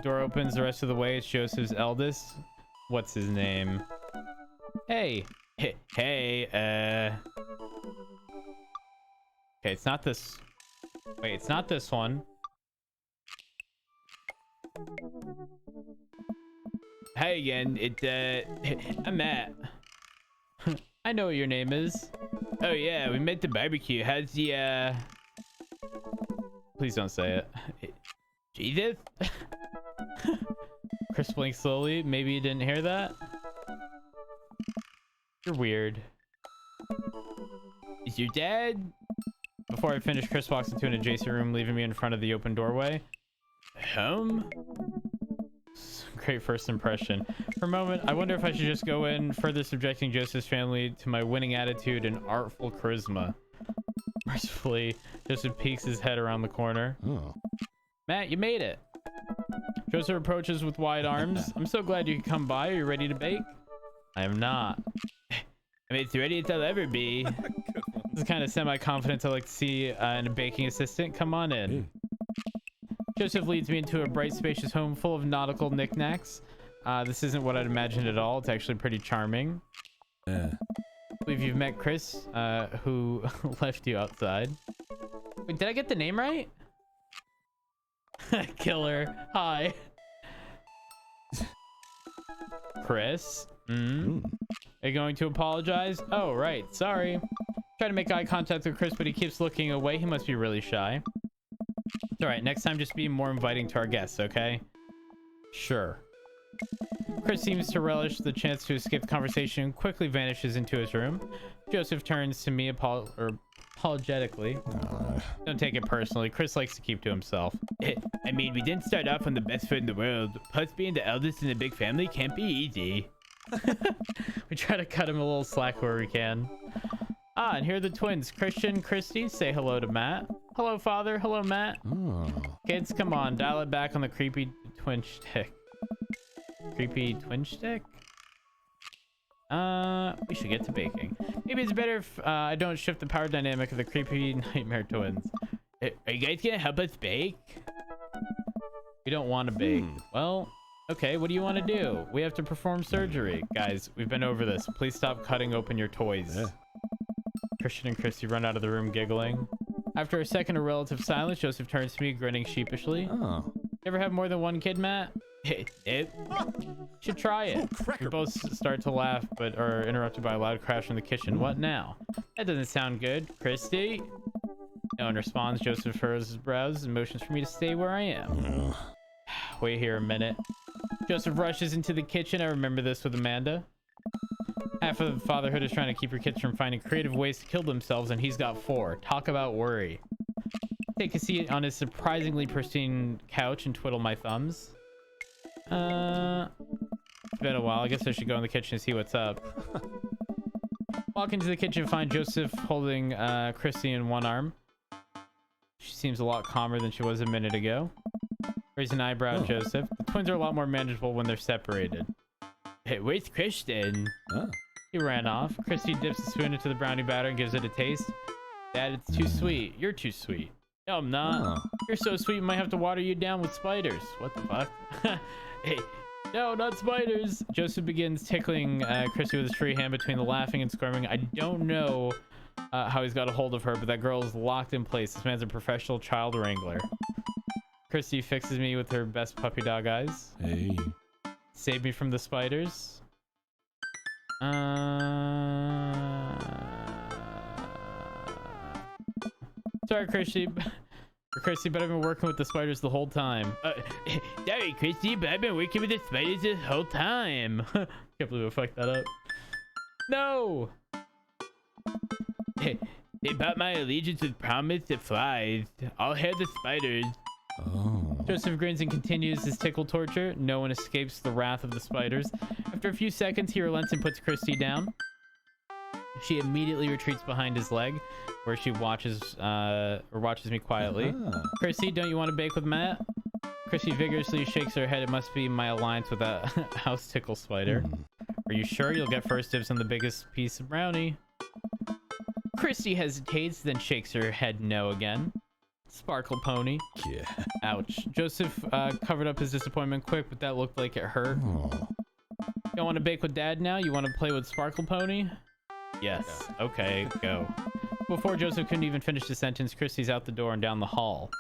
Door opens the rest of the way. It's Joseph's eldest. What's his name? Hey. Hey, okay, it's not this. Wait, it's not this one. Hi again, I'm Matt. I know what your name is. Oh yeah, we met at the barbecue. How's the, Please don't say it. Jesus? Chris blinks slowly. Maybe you didn't hear that? You're weird. Is your dad? Before I finish, Chris walks into an adjacent room, leaving me in front of the open doorway. Home? Great first impression. For a moment, I wonder if I should just go in, further subjecting Joseph's family to my winning attitude and artful charisma. Mercifully, Joseph peeks his head around the corner. Oh. Matt, you made it. Joseph approaches with wide arms. I'm so glad you could come by. Are you ready to bake? I am not. I mean, it's ready as I'll ever be. This is kind of semi-confident. I like to see in a baking assistant. Come on in. Joseph leads me into a bright, spacious home full of nautical knickknacks. This isn't what I'd imagined at all. It's actually pretty charming. Yeah. I believe you've met Chris, who left you outside. Wait, did I get the name right? Killer. Hi. Chris? Are you going to apologize? Oh, right. Sorry. Try to make eye contact with Chris, but he keeps looking away. He must be really shy. It's all right. Next time, just be more inviting to our guests, okay? Sure. Chris seems to relish the chance to escape the conversation and quickly vanishes into his room. Joseph turns to me apologetically. Don't take it personally. Chris likes to keep to himself. I mean, we didn't start off on the best foot in the world. Plus, being the eldest in a big family can't be easy. We try to cut him a little slack where we can. Ah, and here are the twins, Christian, Christy. Say hello to Matt. Hello, Father. Hello, Matt. Oh. Kids, come on. Dial it back on the creepy twin stick. Creepy twin stick? We should get to baking. Maybe it's better if I don't shift the power dynamic of the creepy nightmare twins. Are you guys gonna help us bake? We don't want to bake. Well, okay, what do you want to do? We have to perform surgery. Guys, we've been over this. Please stop cutting open your toys. Yeah. Christian and Christy run out of the room giggling. After a second of relative silence, Joseph turns to me, grinning sheepishly. Oh. You ever have more than one kid, Matt? Should try it. We both start to laugh, but are interrupted by a loud crash in the kitchen. What now? That doesn't sound good. Christy? No one responds. Joseph furrows his brows and motions for me to stay where I am. Wait here a minute. Joseph rushes into the kitchen. I remember this with Amanda. Half of fatherhood is trying to keep your kids from finding creative ways to kill themselves, and he's got 4. Talk about worry. Take a seat on his surprisingly pristine couch and twiddle my thumbs. It's been a while. I guess I should go in the kitchen and see what's up. Walk into the kitchen and find Joseph holding Christy in one arm. She seems a lot calmer than she was a minute ago. Raise an eyebrow, Joseph. The twins are a lot more manageable when they're separated. Hey, where's Christian? He ran off. Christy dips the spoon into the brownie batter and gives it a taste. Dad, it's too sweet. You're too sweet. No, I'm not. You're so sweet, we might have to water you down with spiders. What the fuck? Hey, no, not spiders. Joseph begins tickling Christy with his free hand between the laughing and squirming. I don't know how he's got a hold of her, but that girl is locked in place. This man's a professional child wrangler. Christy fixes me with her best puppy dog eyes. Hey. Save me from the spiders. Sorry, Christy. Christy, but I've been working with the spiders the whole time. Sorry, Christy, but I've been working with the spiders this whole time. Can't believe I fucked that up. No! They bought my allegiance with promise that flies. I'll head the spiders. Oh. Joseph grins and continues his tickle torture. No one escapes the wrath of the spiders. After a few seconds, he relents and puts Christy down. She immediately retreats behind his leg, where she watches me quietly. Christy, don't you want to bake with Matt? Christy vigorously shakes her head. It must be my alliance with a house tickle spider. Are you sure you'll get first dibs on the biggest piece of brownie? Christy hesitates, then shakes her head no again. Sparkle pony. Yeah. Ouch. Joseph covered up his disappointment quick, but that looked like it hurt. Oh. Don't want to bake with Dad now? You want to play with Sparkle Pony? Yes. Okay, go. Before Joseph couldn't even finish the sentence, Christy's out the door and down the hall.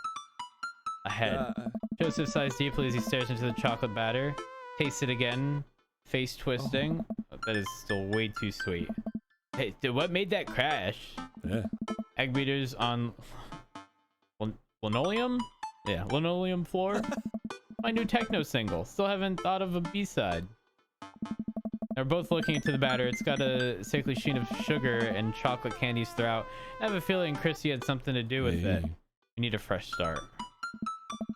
Ahead. Joseph sighs deeply as he stares into the chocolate batter. Tastes it again. Face twisting. That is still way too sweet. Hey, what made that crash? Yeah. Egg beaters on linoleum? Yeah, linoleum floor. My new techno single. Still haven't thought of a B-side. They're both looking into the batter. It's got a sickly sheen of sugar and chocolate candies throughout. I have a feeling Christy had something to do with it. We need a fresh start.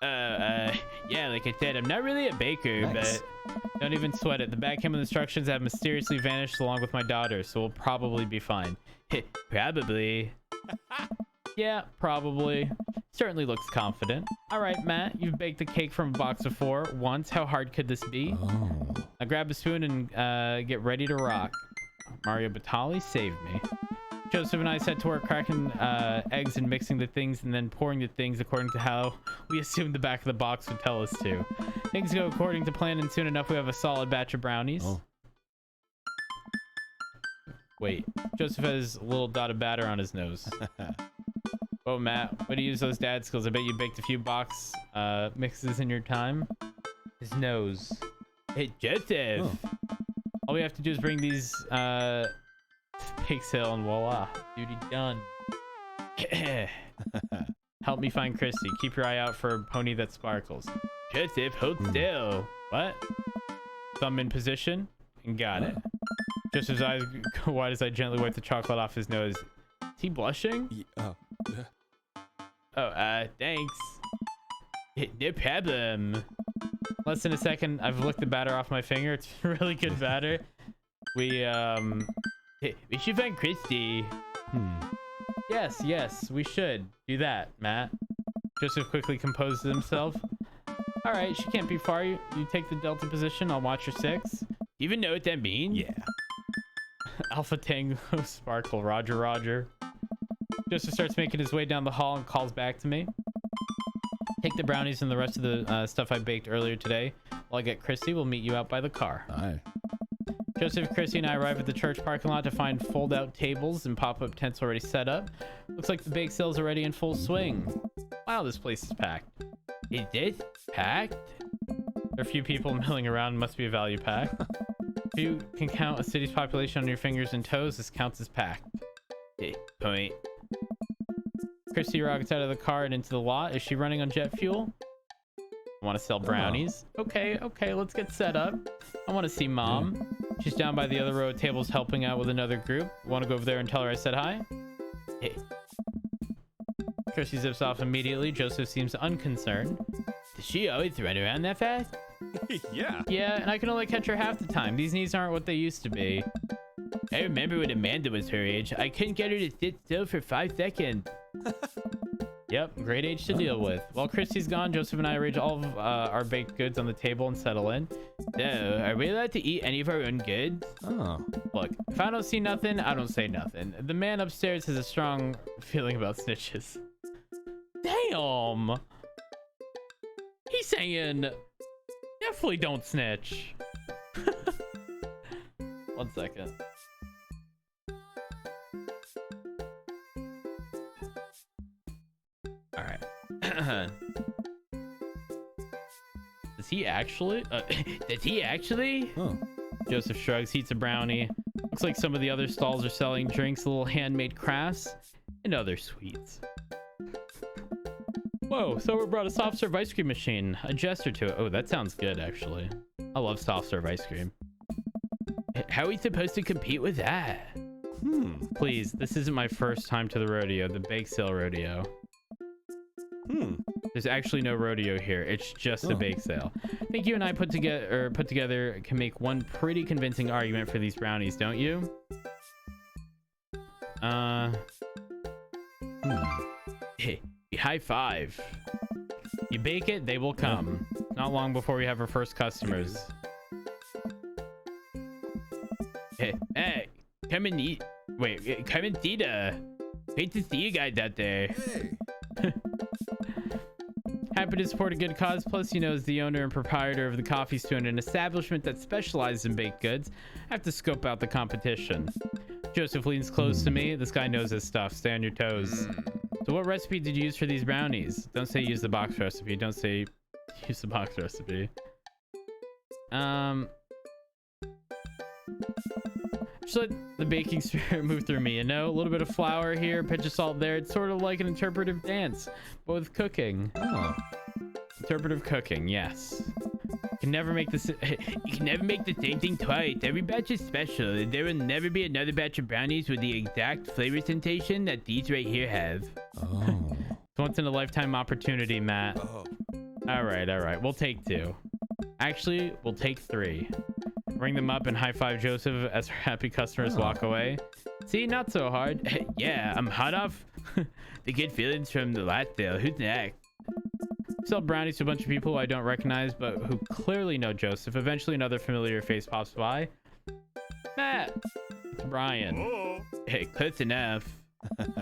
Yeah, like I said, I'm not really a baker, but don't even sweat it. The backhanded instructions have mysteriously vanished along with my daughter, so we'll probably be fine. Probably. Yeah, probably. Certainly looks confident. All right, Matt, you've baked a cake from a box of 4 once. How hard could this be? Oh. Now grab a spoon and get ready to rock. Mario Batali saved me. Joseph and I set to work cracking eggs and mixing the things and then pouring the things according to how we assumed the back of the box would tell us to. Things go according to plan, and soon enough we have a solid batch of brownies. Oh. Wait, Joseph has a little dot of batter on his nose. Oh, Matt, way to use those dad skills. I bet you baked a few box mixes in your time. His nose. Hey, Joseph! Oh. All we have to do is bring these bake sale and voila. Duty done. Help me find Christy. Keep your eye out for a pony that sparkles. Joseph, hold still. What? Thumb in position. And got it. Joseph's eyes go wide as I gently wipe the chocolate off his nose. Is he blushing? Thanks. No problem. Less than a second, I've licked the batter off my finger. It's really good batter. We should find Christy. Yes, we should do that, Matt. Joseph quickly composes himself. All right, she can't be far. You take the delta position. I'll watch your 6. Do you even know what that means? Yeah. Alpha Tango Sparkle. Roger. Joseph starts making his way down the hall and calls back to me. Take the brownies and the rest of the stuff I baked earlier today. While I get Christy, we'll meet you out by the car. Aye. Joseph, Christy, and I arrive at the church parking lot to find fold-out tables and pop-up tents already set up. Looks like the bake sale's already in full swing. Wow, this place is packed. Is this packed? There are a few people milling around. Must be a value pack. If you can count a city's population on your fingers and toes, this counts as packed. Point. Christy rockets out of the car and into the lot. Is she running on jet fuel? I want to sell brownies. Okay, let's get set up. I want to see Mom. She's down by the other row of tables helping out with another group. Want to go over there and tell her I said hi? Hey. Christy zips off immediately. Joseph seems unconcerned. Does she always run around that fast? Yeah. Yeah, and I can only catch her half the time. These knees aren't what they used to be. I remember when Amanda was her age. I couldn't get her to sit still for 5 seconds. Yep, great age to deal with. While Christy's gone, Joseph and I arrange all of our baked goods on the table and settle in. So, are we allowed to eat any of our own goods? Oh. Look, if I don't see nothing, I don't say nothing. The man upstairs has a strong feeling about snitches. Damn! He's saying, definitely don't snitch. 1 second. All right. Does he actually? Does he actually? Oh. Joseph shrugs, eats a brownie. Looks like some of the other stalls are selling drinks, little handmade crafts, and other sweets. Whoa, someone brought a soft serve ice cream machine. A gesture to it. Oh, that sounds good, actually. I love soft serve ice cream. How are we supposed to compete with that? Please, this isn't my first time to the rodeo, the bake sale rodeo. There's actually no rodeo here. It's just a bake sale. I think you and I put together can make one pretty convincing argument for these brownies, don't you? Hey, high five. You bake it, they will come. Not long before we have our first customers. Hey, come and eat. Wait, come and see the. Great to see you guys out there. Hey. Happy to support a good cause. Plus, you know, as the owner and proprietor of the Coffee Spoon, an establishment that specializes in baked goods, I have to scope out the competition. Joseph leans close to me. This guy knows his stuff. Stay on your toes. So what recipe did you use for these brownies? Don't say use the box recipe. Don't say use the box recipe. Just let the baking spirit move through me, you know? A little bit of flour here, a pinch of salt there. It's sort of like an interpretive dance, but with cooking. Oh. Interpretive cooking, yes. You can never make this. You can never make the same thing twice. Every batch is special. There will never be another batch of brownies with the exact flavor sensation that these right here have. Oh. It's once in a lifetime opportunity, Matt. Oh. All right. We'll take 2. Actually, we'll take 3. Ring them up and high five Joseph as our happy customers walk away. See, not so hard. Yeah, I'm hot off the good feelings from the last sale. Who's next? Sell brownies to a bunch of people who I don't recognize, but who clearly know Joseph. Eventually, another familiar face pops by. Matt! It's Brian. Oh. Hey, close enough. Can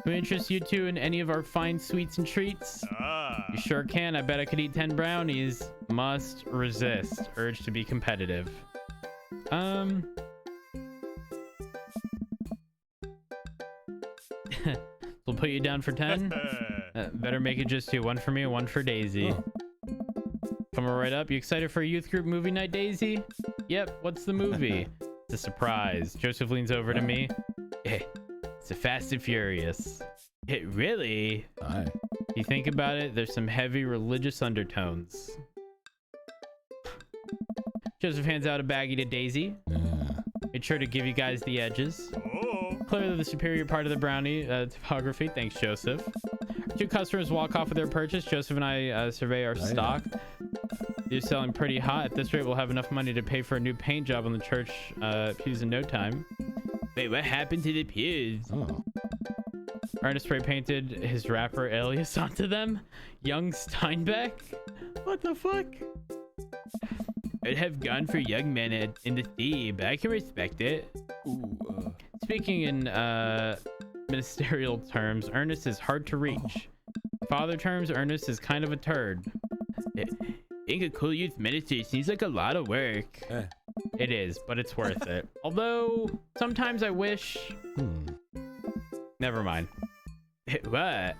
we interest you two in any of our fine sweets and treats? You sure can. I bet I could eat 10 brownies. Must resist. Urge to be competitive. We'll put you down for 10. Better make it just 2. 1 for me and 1 for Daisy. Oh. Coming right up. You excited for a youth group movie night, Daisy? Yep. What's the movie? It's a surprise. Joseph leans over to me. It's a Fast and Furious. Really? Aye. You think about it, there's some heavy religious undertones. Joseph hands out a baggie to Daisy. Made sure to give you guys the edges. Clearly the superior part of the brownie typography. Thanks, Joseph. 2 customers walk off with their purchase. Joseph and I survey our stock. You're selling pretty hot. At this rate, we'll have enough money to pay for a new paint job on the church pews in no time. Wait, what happened to the pews? Oh. Ernest spray painted his rapper alias onto them. Young Steinbeck? What the fuck? I'd have gone for young men in the sea, but I can respect it. Speaking in ministerial terms, Ernest is hard to reach. Father terms, Ernest is kind of a turd. Being a cool youth minister seems like a lot of work. It is, but it's worth it. Although, sometimes I wish... Never mind. What?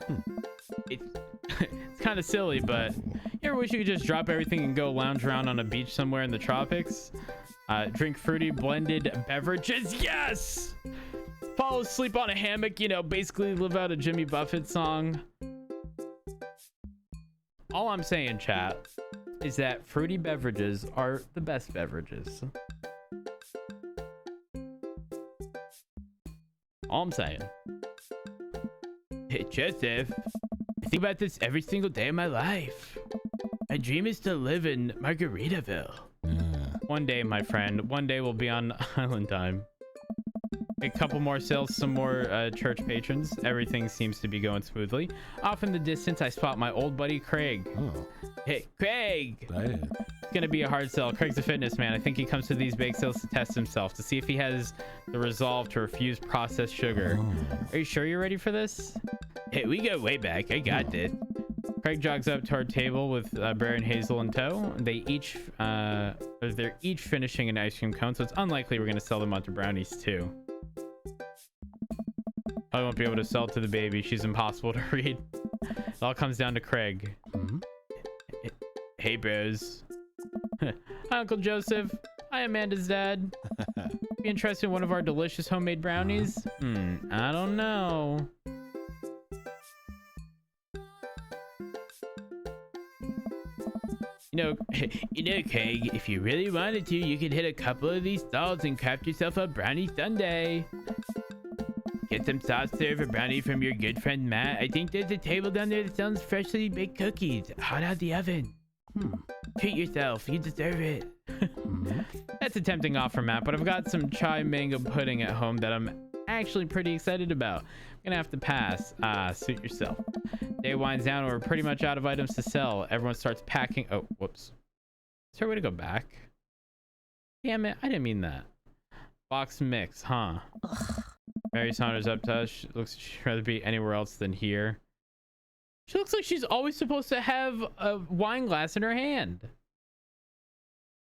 It's kind of silly, but you ever wish you could just drop everything and go lounge around on a beach somewhere in the tropics? Drink fruity blended beverages? Yes! Fall asleep on a hammock, you know, basically live out a Jimmy Buffett song. All I'm saying, chat, is that fruity beverages are the best beverages. All I'm saying. Hey, Joseph, I think about this every single day of my life. My dream is to live in Margaritaville. One day, my friend, one day we'll be on island time. A couple more sales, some more church patrons. Everything seems to be going smoothly. Off in the distance, I spot my old buddy Craig. Oh. Hey, Craig! Aye. It's gonna be a hard sell. Craig's a fitness man. I think he comes to these bake sales to test himself, to see if he has the resolve to refuse processed sugar. Are you sure you're ready for this? Hey, we go way back. I got this. Craig jogs up to our table with Bear and Hazel in tow. They're each finishing an ice cream cone, so it's unlikely we're gonna sell them onto brownies too. I won't be able to sell to the baby. She's impossible to read. It all comes down to Craig. Hey, bros. Hi, Uncle Joseph. Hi, Amanda's dad. Be interested in one of our delicious homemade brownies? I don't know. Craig, if you really wanted to, you could hit a couple of these stalls and craft yourself a brownie sundae. Get some soft serve a brownie from your good friend Matt. I think there's a table down there that sells freshly baked cookies, hot out the oven. Treat yourself, you deserve it. That's a tempting offer, Matt, but I've got some chai mango pudding at home that I'm actually pretty excited about. I'm gonna have to pass. Suit yourself. Day winds down and we're pretty much out of items to sell. Everyone starts packing. Oh, whoops. Is there a way to go back? Damn it, I didn't mean that. Box mix, huh? Mary Saunders up to us. She looks like she'd rather be anywhere else than here. She looks like she's always supposed to have a wine glass in her hand.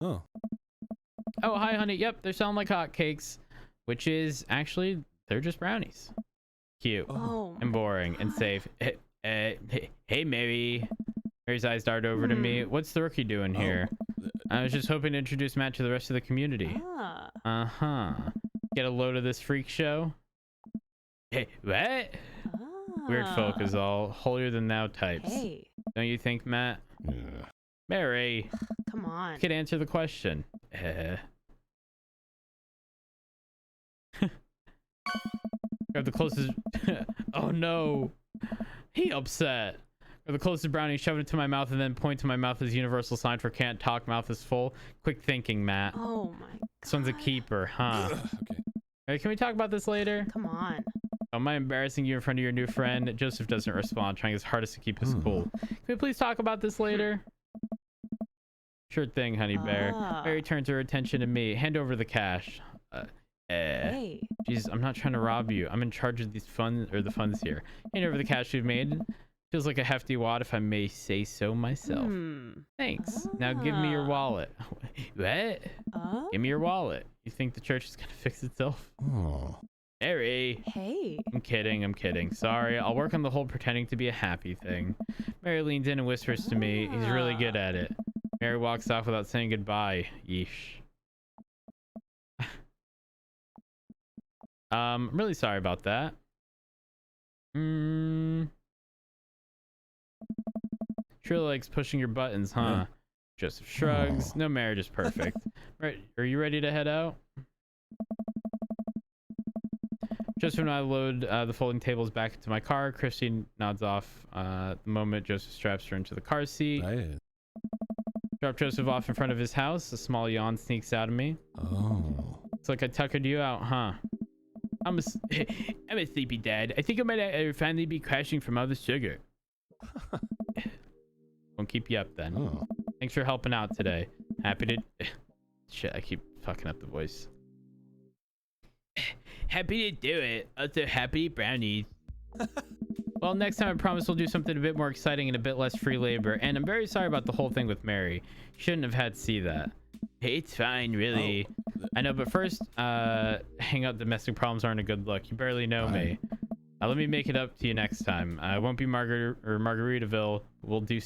Oh. Oh, hi, honey. Yep, they're selling like hotcakes, which is actually, they're just brownies. Cute and boring and safe. Hey, Mary. Mary's eyes dart over to me. What's the rookie doing here? I was just hoping to introduce Matt to the rest of the community. Get a load of this freak show? Hey, what? Weird folk is all holier than thou types. Hey. Don't you think, Matt? Yeah. Mary. Come on. You could answer the question. Grab the closest. Oh no. He upset. Grab the closest brownie, shove it into my mouth, and then point to my mouth as universal sign for can't talk, mouth is full. Quick thinking, Matt. Oh my god. This one's a keeper, huh? Okay. Alright, can we talk about this later? Come on. Am I embarrassing you in front of your new friend? Joseph doesn't respond, trying his hardest to keep his cool. Can we please talk about this later? Sure thing, honey bear. Mary turns her attention to me. Hand over the cash. Hey. Jeez, I'm not trying to rob you. I'm in charge of these funds, or the funds here. Hand over the cash we've made. Feels like a hefty wad, if I may say so myself. Thanks. Now give me your wallet. What? Give me your wallet. You think the church is gonna fix itself? Oh. Mary. Hey. I'm kidding. Sorry, I'll work on the whole pretending to be a happy thing. Mary leans in and whispers to me. He's really good at it. Mary walks off without saying goodbye. Yeesh. I'm really sorry about that. Sure likes pushing your buttons, huh? Joseph shrugs. No marriage is perfect. Right, are you ready to head out? Joseph and I load the folding tables back into my car. Christy nods off the moment Joseph straps her into the car seat. Right. Drop Joseph off in front of his house. A small yawn sneaks out of me. Oh. It's like I tuckered you out, huh? I'm a sleepy dad. I think I might finally be crashing from all the sugar. Won't keep you up then. Oh. Thanks for helping out today. Happy to... Shit, I keep fucking up the voice. Happy to do it. Also happy brownies. Well, next time I promise we'll do something a bit more exciting and a bit less free labor. And I'm very sorry about the whole thing with Mary. Shouldn't have had to see that. Hey, it's fine, really. I know, but first, hang up. Domestic problems aren't a good look. You barely know me. Let me make it up to you next time. I won't be Margaritaville. We'll do